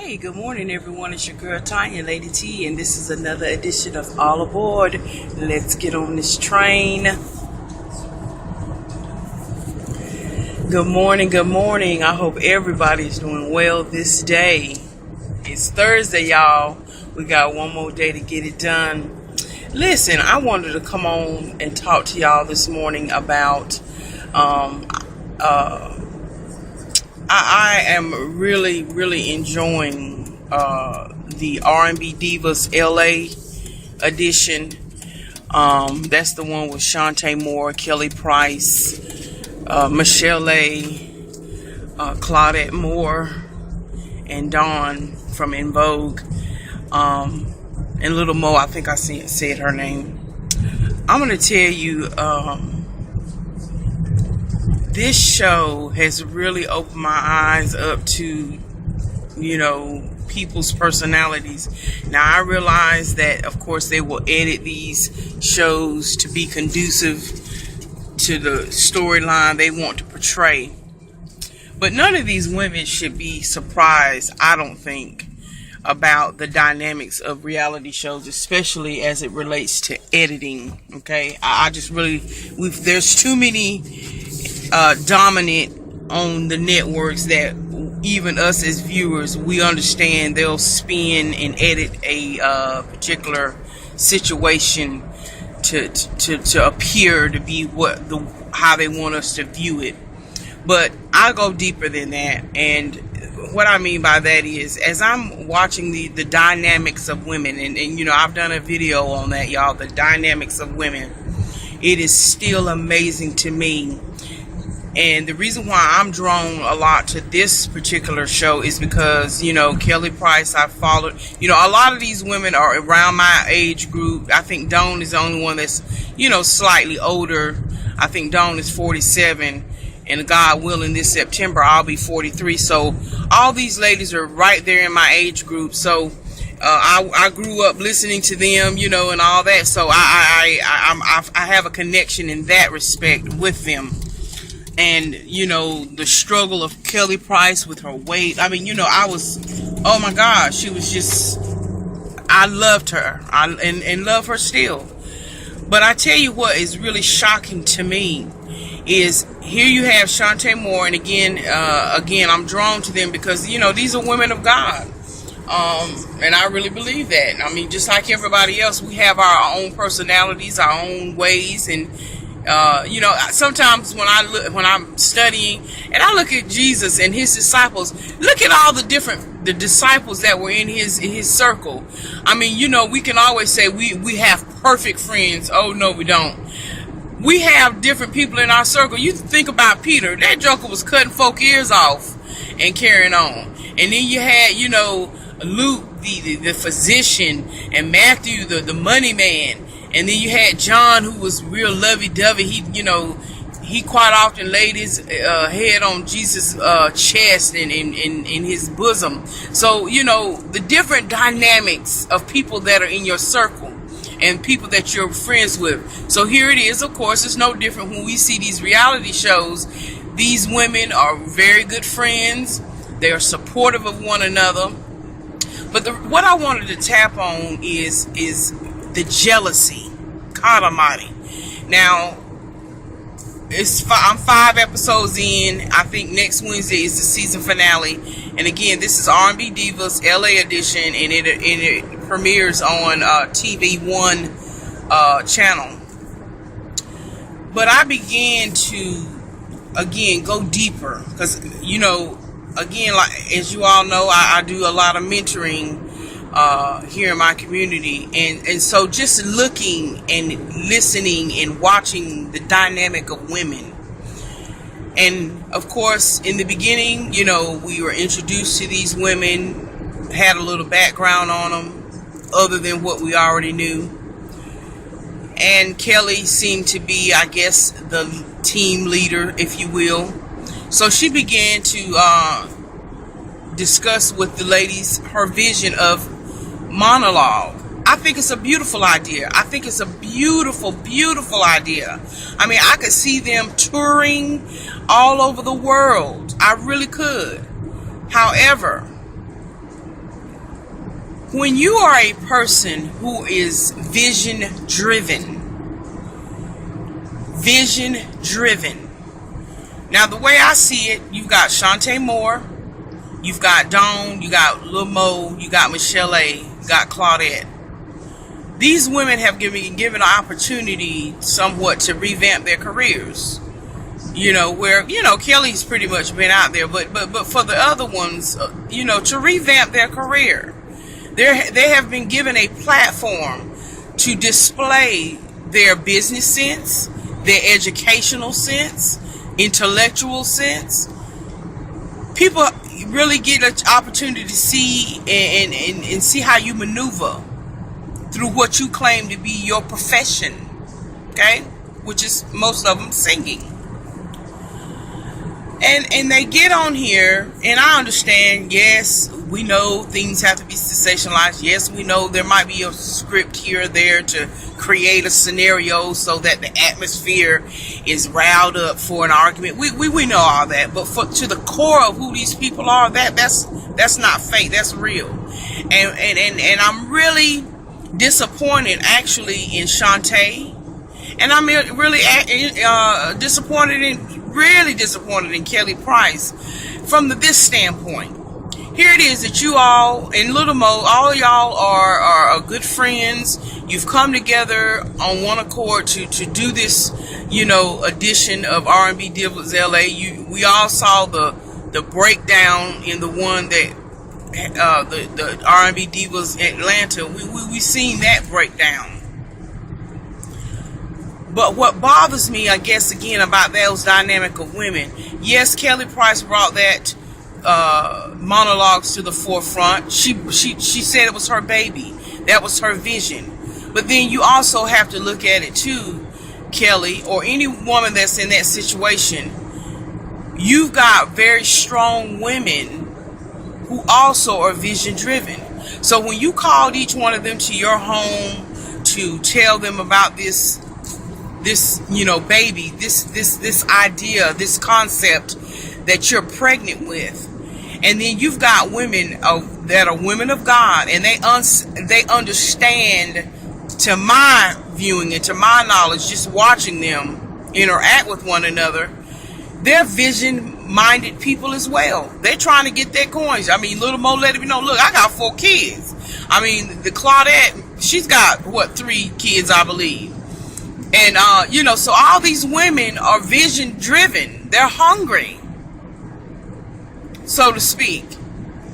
Hey, good morning, everyone. It's your girl Tanya, Lady T, and this is another edition of All Aboard. Let's get on this train. Good morning, good morning. I hope everybody's doing well this day. It's Thursday, y'all. We got one more day to get it done. Listen, I wanted to come on and talk to y'all this morning about I am really enjoying the R&B Divas LA edition. That's the one with Shantae Moore, Kelly Price, Michelle A, Claudette Moore, and Dawn from En Vogue, and Little Mo. I think I said her name. I'm gonna tell you, this show has really opened my eyes up to, people's personalities. Now, I realize that, of course, they will edit these shows to be conducive to the storyline they want to portray. But none of these women should be surprised, I don't think, about the dynamics of reality shows, especially as it relates to editing. Okay, I just really, there's too many dominant on the networks that even us as viewers, we understand they'll spin and edit a particular situation to appear to be how they want us to view it. But I go deeper than that, and what I mean by that is, as I'm watching the dynamics of women, and I've done a video on that, y'all, the dynamics of women, it is still amazing to me. And the reason why I'm drawn a lot to this particular show is because, Kelly Price, I followed. A lot of these women are around my age group. I think Dawn is the only one that's, slightly older. I think Dawn is 47. And God willing, this September, I'll be 43. So all these ladies are right there in my age group. So I grew up listening to them, and all that. So I have a connection in that respect with them. And, the struggle of Kelly Price with her weight. I mean, oh my gosh, she was just, I loved her. And love her still. But I tell you what is really shocking to me is, here you have Shantae Moore, and again, I'm drawn to them because, these are women of God. And I really believe that. I mean, just like everybody else, we have our own personalities, our own ways, and sometimes when I'm studying and I look at Jesus and his disciples, look at all the disciples that were in his circle. I mean, we can always say we have perfect friends. Oh no, we don't. We have different people in our circle. You think about Peter, that joker was cutting folk ears off and carrying on. And then you had, Luke, the physician, and Matthew, the money man. And then you had John, who was real lovey-dovey. He quite often laid his head on Jesus' chest and in his bosom. So, the different dynamics of people that are in your circle and people that you're friends with. So here it is. Of course, it's no different when we see these reality shows. These women are very good friends. They are supportive of one another. But what I wanted to tap on is the jealousy. God Almighty. Now, I'm 5 episodes in. I think next Wednesday is the season finale. And again, this is R&B Divas LA edition, and it premieres on TV One channel. But I began to again go deeper because again, like as you all know, I do a lot of mentoring here in my community, and so just looking and listening and watching the dynamic of women. And of course, in the beginning, we were introduced to these women, had a little background on them other than what we already knew. And Kelly seemed to be, I guess, the team leader, if you will. So she began to discuss with the ladies her vision of monologue. I think it's a beautiful idea. I think it's a beautiful, beautiful idea. I mean, I could see them touring all over the world. I really could. However, When you are a person who is vision driven, now the way I see it, you've got Shantae Moore, you've got Dawn, you got Lil Mo, you got Michelle A, you got Claudette. These women have given an opportunity somewhat to revamp their careers. Where, Kelly's pretty much been out there, but for the other ones, to revamp their career. They have been given a platform to display their business sense, their educational sense, intellectual sense. People really get an opportunity to see and see how you maneuver through what you claim to be your profession, okay? Which is most of them singing. And they get on here, and I understand, yes, we know things have to be sensationalized. Yes, we know there might be a script here or there to create a scenario so that the atmosphere is riled up for an argument. We know all that, but to the core of who these people are, that's not fake, that's real. And I'm really disappointed actually in Shantae, and I'm really disappointed in Kelly Price from this standpoint. Here it is that you all and Little Mo, all y'all are good friends. You've come together on one accord to do this, edition of R&B Divas LA. We all saw the breakdown in the one that the R&B Divas Atlanta. We seen that breakdown. But what bothers me, I guess, again, about those dynamic of women, yes, Kelly Price brought that monologues to the forefront. She said it was her baby. That was her vision. But then you also have to look at it too, Kelly, or any woman that's in that situation. You've got very strong women who also are vision driven. So when you called each one of them to your home to tell them about this baby, this idea, this concept that you're pregnant with, and then you've got women that are women of God, and they understand, to my viewing and to my knowledge, just watching them interact with one another, they're vision-minded people as well. They're trying to get their coins. I mean, Little Mo let me know, look, I got 4 kids. I mean, the Claudette, she's got, 3 kids, I believe. And, so all these women are vision-driven. They're hungry, so to speak.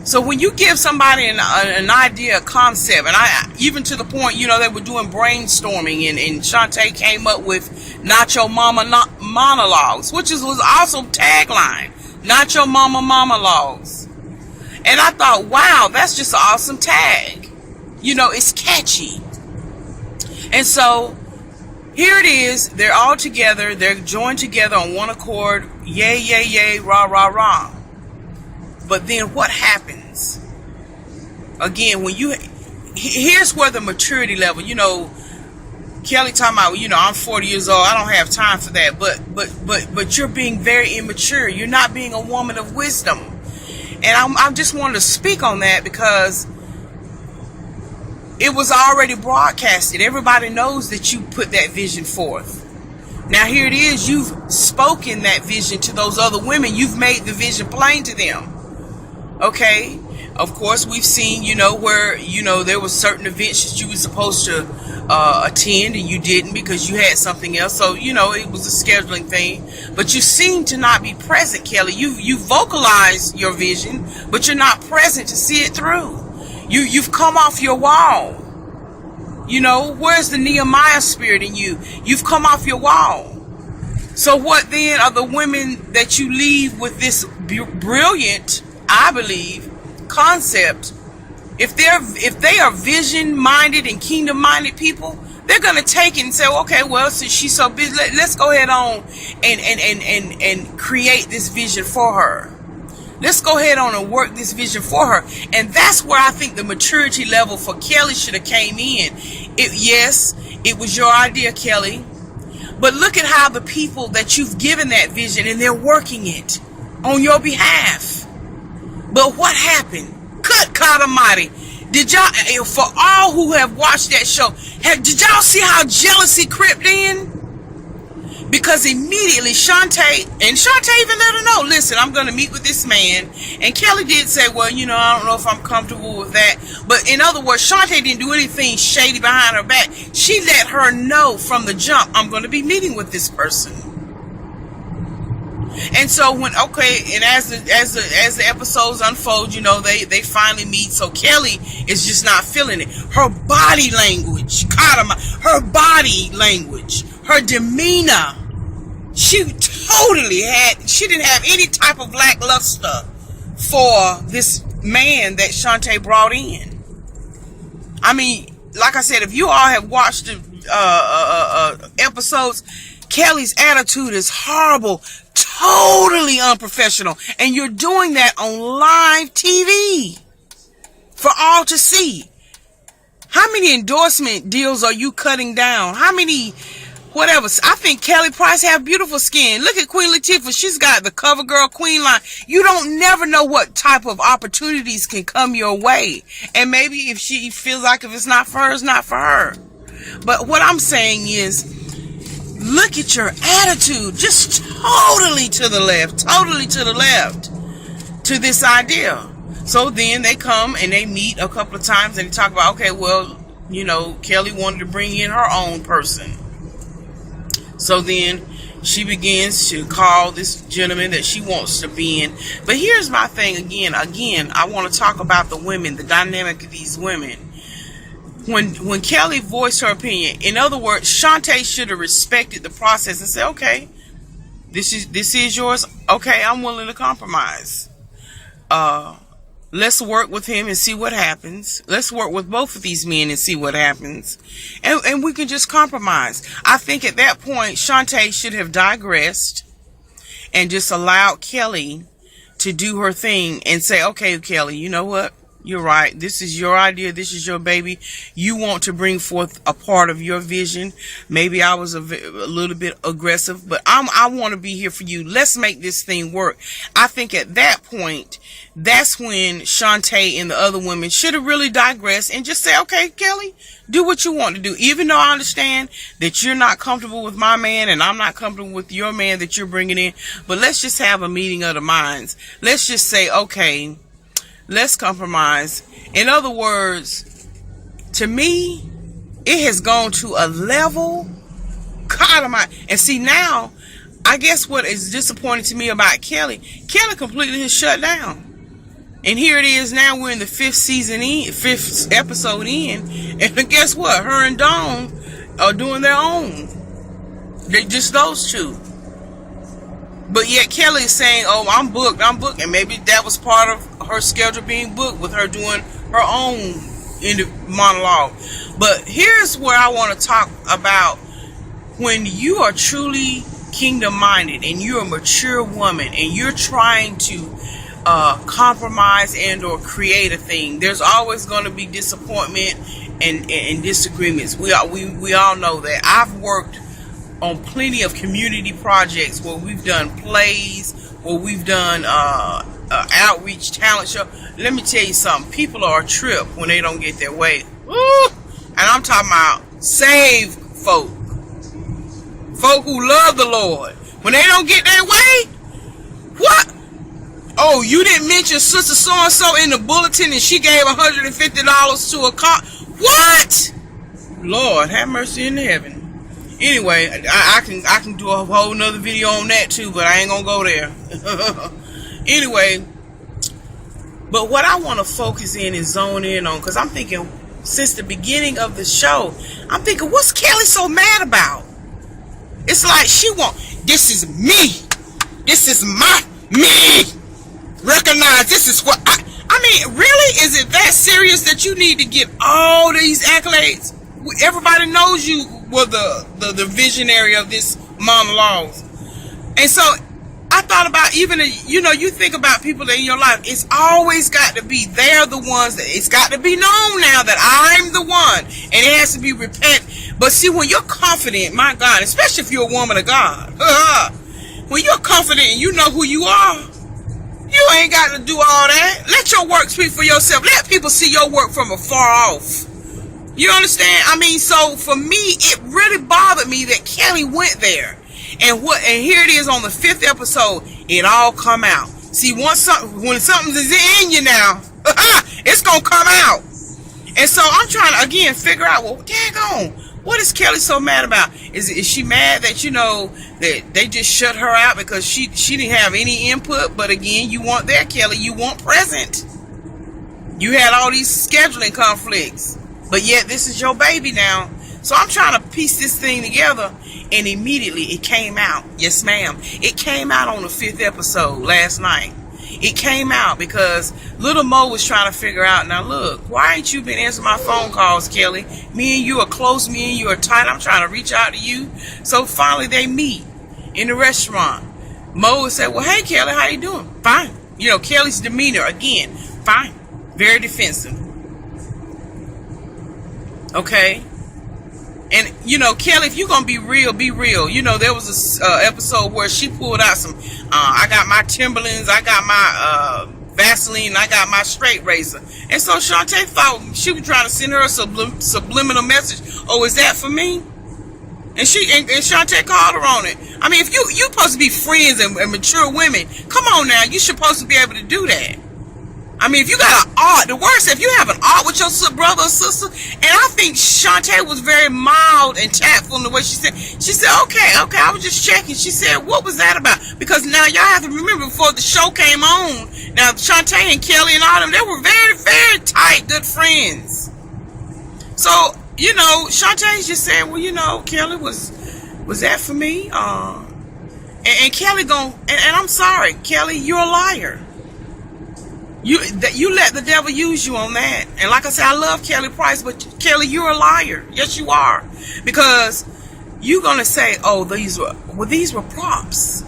So when you give somebody an idea, a concept, and even to the point, they were doing brainstorming, and Shantae came up with Not Your Mama Monologues, which was awesome tagline, Not Your Mama Monologues. And I thought, wow, that's just an awesome tag. It's catchy. And so here it is, they're all together, they're joined together on one accord, yay, yay, yay, rah, rah, rah. But then what happens? Again, here's where the maturity level, Kelly talking about, I'm 40 years old, I don't have time for that, but you're being very immature. You're not being a woman of wisdom. And I just wanted to speak on that because it was already broadcasted. Everybody knows that you put that vision forth. Now here it is, you've spoken that vision to those other women. You've made the vision plain to them. Okay? Of course, we've seen, where, there was certain events that you were supposed to attend and you didn't because you had something else. So, it was a scheduling thing. But you seem to not be present, Kelly. You vocalized your vision, but you're not present to see it through. You've come off your wall. Where's the Nehemiah spirit in you? You've come off your wall. So what then are the women that you leave with this brilliant, I believe, concept? If they are vision-minded and kingdom-minded people, they're going to take it and say, okay, well, since she's so busy, let's go ahead on and create this vision for her. Let's go ahead on and work this vision for her. And that's where I think the maturity level for Kelly should have came in. Yes, it was your idea, Kelly. But look at how the people that you've given that vision, and they're working it on your behalf. But what happened? good God Almighty. Did y'all, for all who have watched that show, did y'all see how jealousy crept in? Because immediately Shantae even let her know, listen, I'm going to meet with this man. And Kelly did say, well, you know, I don't know if I'm comfortable with that. But in other words, Shantae didn't do anything shady behind her back. She let her know from the jump, I'm going to be meeting with this person. And so and as the episodes unfold, you know, they finally meet. So Kelly is just not feeling it. Her body language, her body language, her demeanor, she didn't have any type of lackluster for this man that Shantae brought in. I mean, like I said, if you all have watched the episodes, Kelly's attitude is horrible, totally unprofessional, and you're doing that on live TV for all to see. How many endorsement deals are you cutting down? How many whatever? I think Kelly Price have beautiful skin. Look at Queen Latifah. She's got the CoverGirl Queen line. You don't never know what type of opportunities can come your way. And maybe if she feels like if it's not for her, it's not for her. But what I'm saying is, look at your attitude. Just totally to the left to this idea. So then they come and they meet a couple of times and they talk about, okay, well, you know, Kelly wanted to bring in her own person. So then she begins to call this gentleman that she wants to be in. But here's my thing again, I want to talk about the women, the dynamic of these women. When Kelly voiced her opinion, in other words, Shantae should have respected the process and said, okay, this is yours. Okay, I'm willing to compromise. Let's work with him and see what happens. Let's work with both of these men and see what happens. And we can just compromise. I think at that point, Shantae should have digressed and just allowed Kelly to do her thing and say, okay, Kelly, you know what? You're right. This is your idea. This is your baby. You want to bring forth a part of your vision. Maybe I was a little bit aggressive, but I want to be here for you. Let's make this thing work. I think at that point, that's when Shantae and the other women should have really digressed and just say, okay, Kelly, do what you want to do. Even though I understand that you're not comfortable with my man and I'm not comfortable with your man that you're bringing in, but let's just have a meeting of the minds. Let's just say, okay, let's compromise. In other words, to me, it has gone to a level. God Almighty. And see now, I guess what is disappointing to me about Kelly completely has shut down. And here it is now, we're in the fifth episode in. And guess what? Her and Dawn are doing their own. They just those two. But yet Kelly is saying, oh, I'm booked. And maybe that was part of her schedule being booked with her doing her own monologue. But here's where I want to talk about when you are truly kingdom-minded and you're a mature woman and you're trying to compromise and or create a thing. There's always going to be disappointment and disagreements. We all know that. I've worked on plenty of community projects where we've done plays, where we've done outreach talent show. Let me tell you something. People are a trip when they don't get their way. Woo! And I'm talking about saved folk who love the Lord. When they don't get their way, what? Oh, you didn't mention Sister So-and-so in the bulletin and she gave $150 to a car. What? Lord, have mercy in heaven. Anyway, I can do a whole nother video on that too, but I ain't gonna go there. Anyway, but what I want to focus in and zone in on, because I'm thinking since the beginning of the show, I'm thinking, what's Kelly so mad about? It's like she this is me. This is me. Recognize this is what I mean, really? Is it that serious that you need to get all these accolades? Everybody knows you were the visionary of this monologue. And so I thought about even, you think about people in your life, it's always got to be, they're the ones that, it's got to be known now that I'm the one, and it has to be repent. But see, when you're confident, my God, especially if you're a woman of God, when you're confident and you know who you are, you You ain't got to do all that. Let your work speak for yourself. Let people see your work from afar off. You understand? I mean, so for me, it really bothered me that Kelly went there. And here it is on the 5th episode. It all come out. See, when something is in you now, it's gonna come out. And so I'm trying to again figure out, well, daggone, what is Kelly so mad about? Is she mad that that they just shut her out because she didn't have any input? But again, you want there, Kelly. You want present. You had all these scheduling conflicts, but yet this is your baby now. So I'm trying to piece this thing together, and immediately it came out. Yes, ma'am. It came out on the 5th episode last night. It came out because Little Mo was trying to figure out, now look, why ain't you been answering my phone calls, Kelly? Me and you are close, me and you are tight. I'm trying to reach out to you. So finally they meet in the restaurant. Mo said, well, hey, Kelly, how you doing? Fine. You know, Kelly's demeanor, again, fine. Very defensive. Okay. And, you know, Kelly, if you're going to be real, be real. You know, there was a episode where she pulled out some, I got my Timberlands, I got my Vaseline, I got my straight razor. And so Shantae thought she was trying to send her a subliminal message. Oh, is that for me? And Shantae called her on it. I mean, if you're supposed to be friends and mature women, come on now, you're supposed to be able to do that. I mean, if you got an art, the worst, if you have an art with your brother or sister, and I think Shantae was very mild and tactful in the way she said, okay, I was just checking. She said, what was that about? Because now y'all have to remember, before the show came on, now Shantae and Kelly and all them, they were very, very tight, good friends. So, you know, Shantae's just saying, well, you know, Kelly, was that for me? And Kelly and I'm sorry, Kelly, you're a liar. You let the devil use you on that. And like I said, I love Kelly Price, but Kelly, you're a liar. Yes, you are. Because you're going to say, oh, these were props.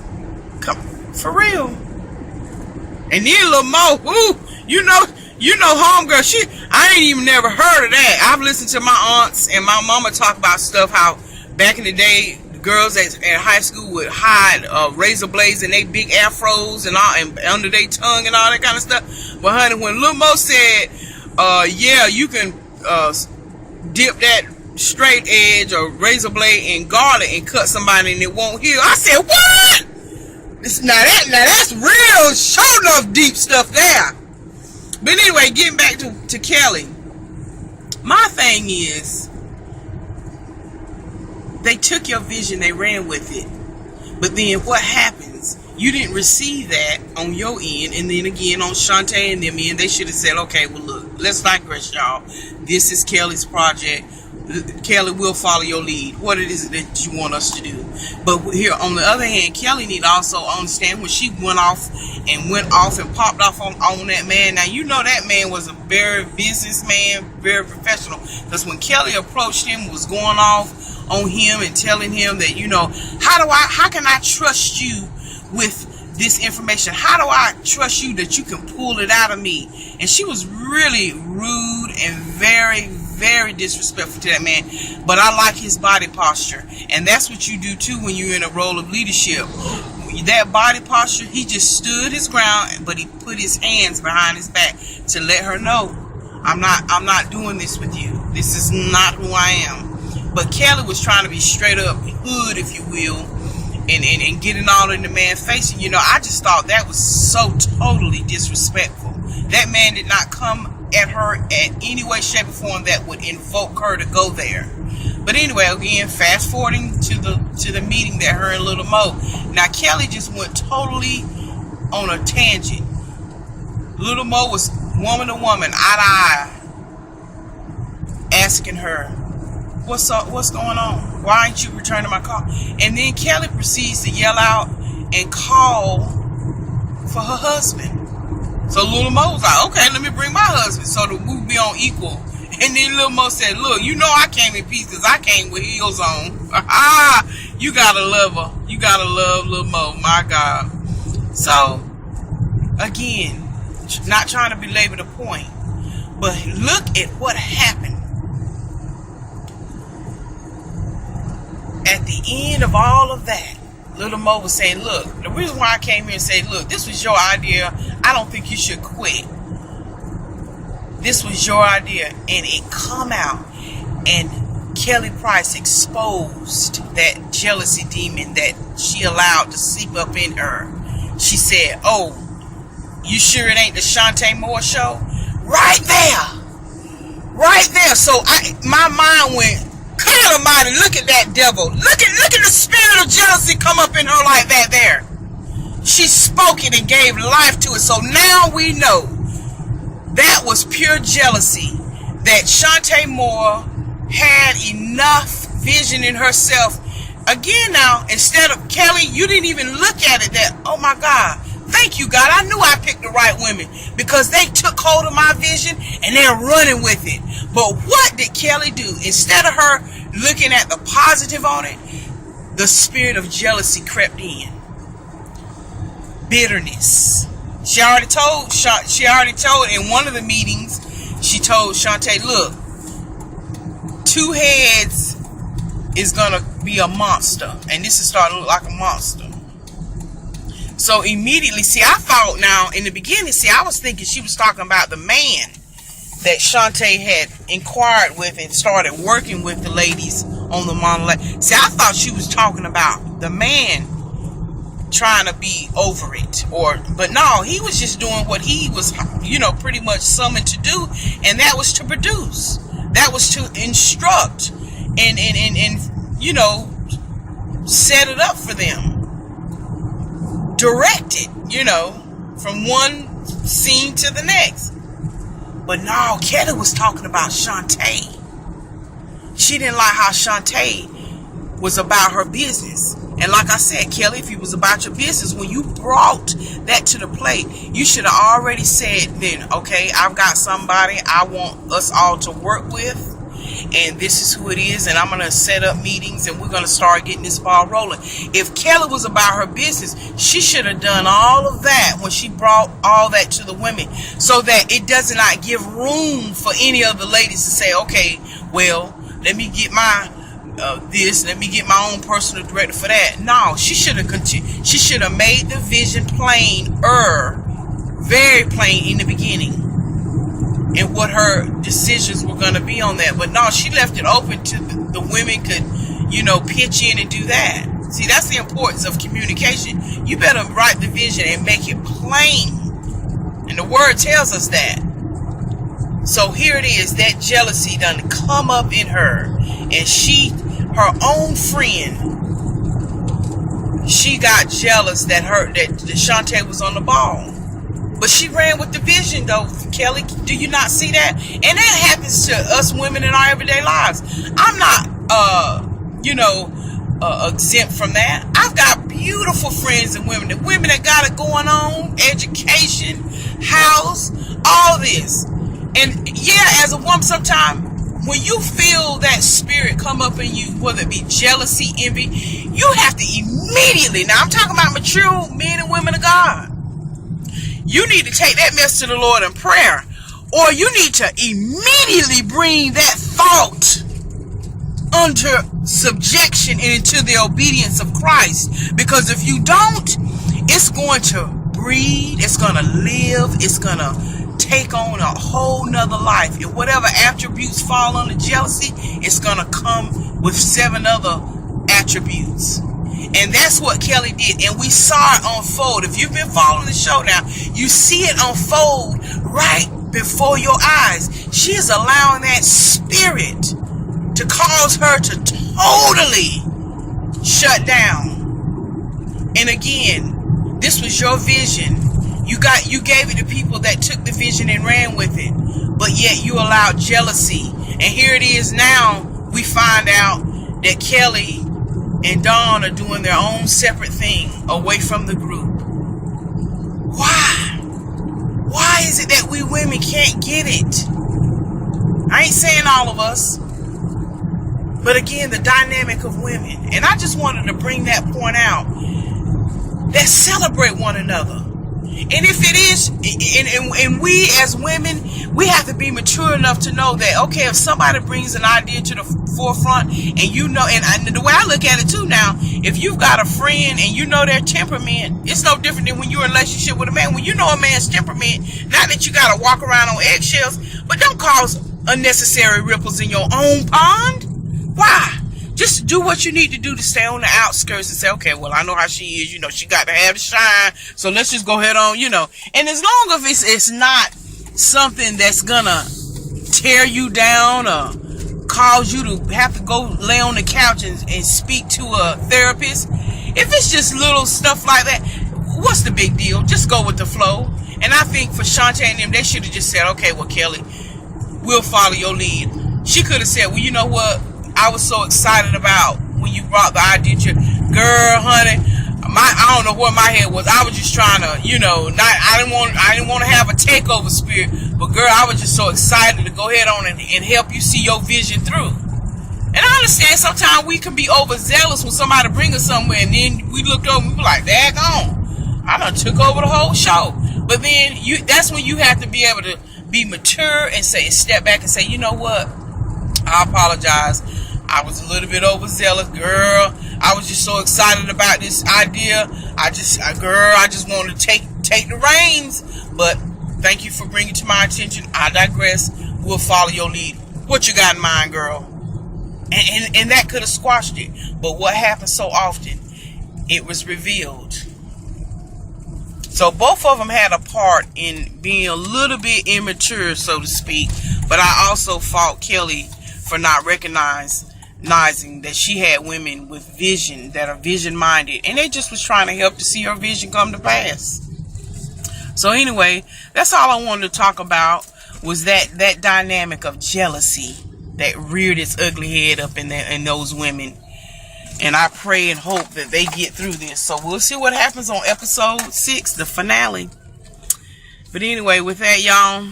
Come, for real. And then Lil Mo, ooh, you know, homegirl, I ain't even never heard of that. I've listened to my aunts and my mama talk about stuff, how back in the day, girls at high school would hide razor blades and they big afros and all, and under their tongue and all that kind of stuff. But honey, when Lil Mo said, yeah, you can dip that straight edge or razor blade in garlic and cut somebody and it won't heal, I said, what? Now that's real show enough deep stuff there. But anyway, getting back to Kelly, my thing is, they took your vision, they ran with it. But then what happens? You didn't receive that on your end, and then again on Shantae and them end, they should have said, okay, well look, let's digress, y'all. This is Kelly's project. Kelly will follow your lead. What it is that you want us to do. But here, on the other hand, Kelly need to also understand when she went off and popped off on that man. Now, you know that man was a very businessman, very professional. Because when Kelly approached him, was going off on him and telling him that, you know, how can I trust you with this information? How do I trust you that you can pull it out of me? And she was really rude and very, very disrespectful to that man. But I like his body posture, and that's what you do too when you're in a role of leadership. That body posture, he just stood his ground, but he put his hands behind his back to let her know, I'm not doing this with you. This is not who I am. But Kelly was trying to be straight up hood, if you will, and getting all in the man's face. And, you know, I just thought that was so totally disrespectful. That man did not come at her in any way, shape, or form that would invoke her to go there. But anyway, again, fast forwarding to the meeting that her and Little Mo. Now Kelly just went totally on a tangent. Little Mo was woman to woman, eye to eye, asking her, what's up? What's going on? Why ain't you returning my call? And then Kelly proceeds to yell out and call for her husband. So Little Mo was like, okay, let me bring my husband so that we'll be on equal. And then Little Mo said, look, you know I came in peace because I came with heels on. You gotta love her. You gotta love Little Mo, my God. So, again, not trying to belabor the point, but look at what happened. At the end of all of that, Little Mo was saying, look, the reason why I came here and say, look, this was your idea. I don't think you should quit. This was your idea. And it come out. And Kelly Price exposed that jealousy demon that she allowed to seep up in her. She said, oh, you sure it ain't the Shantae Moore show? Right there. Right there. So my mind went, God Almighty, look at that devil. Look at the spirit of jealousy come up in her like that there. She spoke it and gave life to it. So now we know that was pure jealousy. That Shantae Moore had enough vision in herself. Again now, instead of Kelly, you didn't even look at it that, oh my God, thank you God, I knew I picked the right women because they took hold of my vision and they're running with it. But what did Kelly do? Instead of her looking at the positive on it, the spirit of jealousy crept in. Bitterness. She already told in one of the meetings, she told Shantae, look, 2 heads is gonna be a monster, and this is starting to look like a monster. So immediately, see, I thought now in the beginning, see, I was thinking she was talking about the man that Shantae had inquired with and started working with the ladies on the monologue. See, I thought she was talking about the man trying to be over it, but no, he was just doing what he was, pretty much summoned to do, and that was to produce. That was to instruct and set it up for them. Direct it, from one scene to the next. But no, Kelly was talking about Shantae. She didn't like how Shantae was about her business. And like I said, Kelly, if it was about your business, when you brought that to the plate, you should have already said then, okay, I've got somebody I want us all to work with, and this is who it is, and I'm going to set up meetings, and we're going to start getting this ball rolling. If Kelly was about her business, she should have done all of that when she brought all that to the women, so that it does not give room for any of the ladies to say, okay, well, let me get my let me get my own personal director for that. No, she should have continued. She should have made the vision very plain in the beginning, and what her decisions were going to be on that. But no, she left it open to the women could, pitch in and do that. See, that's the importance of communication. You better write the vision and make it plain, and the word tells us that. So here it is, that jealousy done come up in her, and her own friend, she got jealous that Shantae was on the ball. But she ran with the vision, though, Kelly. Do you not see that? And that happens to us women in our everyday lives. I'm not, exempt from that. I've got beautiful friends and women that got it going on, education, house, all this. And yeah, as a woman, sometimes when you feel that spirit come up in you, whether it be jealousy, envy, you have to immediately, now I'm talking about mature men and women of God, you need to take that mess to the Lord in prayer, or you need to immediately bring that thought under subjection and into the obedience of Christ. Because if you don't, it's going to breed, it's going to live, it's going to take on a whole nother life. And whatever attributes fall under jealousy, it's going to come with 7 other attributes. And that's what Kelly did. And we saw it unfold. If you've been following the show now, you see it unfold right before your eyes. She is allowing that spirit to cause her to totally shut down. And again, this was your vision. You gave it to people that took the vision and ran with it, but yet you allowed jealousy. And here it is now, we find out that Kelly and Dawn are doing their own separate thing away from the group. Why? Why is it that we women can't get it? I ain't saying all of us, but again, the dynamic of women. And I just wanted to bring that point out, that celebrate one another. And if it is, and we as women, we have to be mature enough to know that, okay, if somebody brings an idea to the forefront, and you know, and the way I look at it too now, if you've got a friend and you know their temperament, it's no different than when you're in a relationship with a man. When you know a man's temperament, not that you got to walk around on eggshells, but don't cause unnecessary ripples in your own pond. Why? Just do what you need to do to stay on the outskirts and say, okay, well, I know how she is. You know, she got to have the shine. So let's just go ahead on, you know. And as long as it's not something that's going to tear you down or cause you to have to go lay on the couch and speak to a therapist, if it's just little stuff like that, what's the big deal? Just go with the flow. And I think for Shantae and them, they should have just said, okay, well, Kelly, we'll follow your lead. She could have said, well, you know what? I was so excited about when you brought the idea to, girl, honey, I don't know what my head was. I was just trying to, you know, I didn't want to have a takeover spirit, but girl, I was just so excited to go ahead on and help you see your vision through. And I understand sometimes we can be overzealous when somebody bring us somewhere, and then we looked over and we were like, daggone, I done took over the whole show. But then that's when you have to be able to be mature and step back and say, you know what? I apologize. I was a little bit overzealous, girl. I was just so excited about this idea. I just wanted to take the reins. But thank you for bringing it to my attention. I digress. We'll follow your lead. What you got in mind, girl? And that could have squashed it. But what happened so often, it was revealed. So both of them had a part in being a little bit immature, so to speak. But I also fault Kelly for not recognizing that she had women with vision, that are vision minded, and they just was trying to help to see her vision come to pass. So anyway, that's all I wanted to talk about, was that dynamic of jealousy that reared its ugly head up in those women. And I pray and hope that they get through this. So we'll see what happens on episode 6, the finale. But anyway, with that, y'all,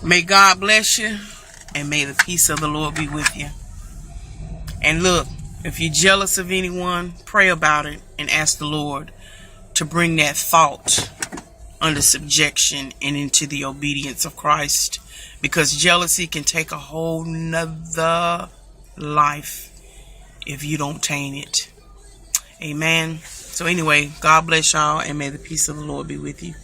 may God bless you, and may the peace of the Lord be with you. And look, if you're jealous of anyone, pray about it and ask the Lord to bring that thought under subjection and into the obedience of Christ. Because jealousy can take a whole nother life if you don't tame it. Amen. So anyway, God bless y'all, and may the peace of the Lord be with you.